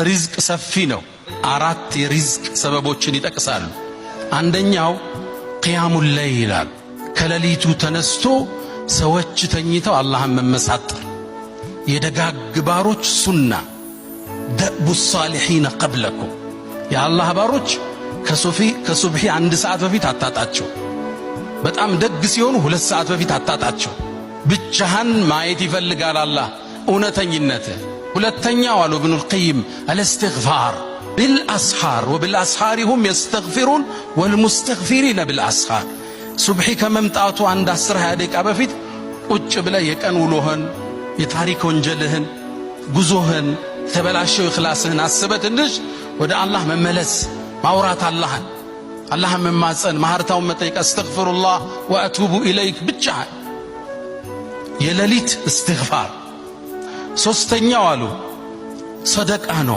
ሪዝቅ ሰፊ ነው። 4 የሪዝቅ ሰበቦችን ይጠቅሳሉ። አንደኛው ቂያሙል ለይል ይላል። ከሌሊቱ ተነስቶ ሰዎች ተኝተው አላህን መመሳጠር የደጋግ ባሮች ሱና ደቡ ሷሊሒን ቀብለኩም የአላህ ባሮች ከሱብሒ 1 ሰዓት በፊት አታጣቸው። በጣም ደግ ሲሆኑ 2 ሰዓት በፊት አታጣቸው። ብቻህን ማየት ይፈልጋል አላህ እውነተኝነት። ሁለተኛው አሉ ኢብኑል ቀይም አልእስትግፋር ቢልአስሓር ወቢልአስሓር ሁም የስተግፊሩን ወልሙስተግፊሪነ ቢልአስሓር። ሱብሒ ከመምጣቱ 10-20 ደቂቃ በፊት ቁጭ ብለህ የቀን ውሎህን፣ የታሪክ ወንጀልህን፣ ጉዞህን፣ የተበላሸው ኢኽላስህን አስበህ ትንሽ ወደ አላህ መመለስ ማውራት አላህን መማፀን ማህርታውን መጠየቅ አስተግፊሩላህ ወአቱቡ ኢለይክ ብቻ የሌሊት እስትግፋር። ሶስተኛው አሉ ሰደቃ ነው።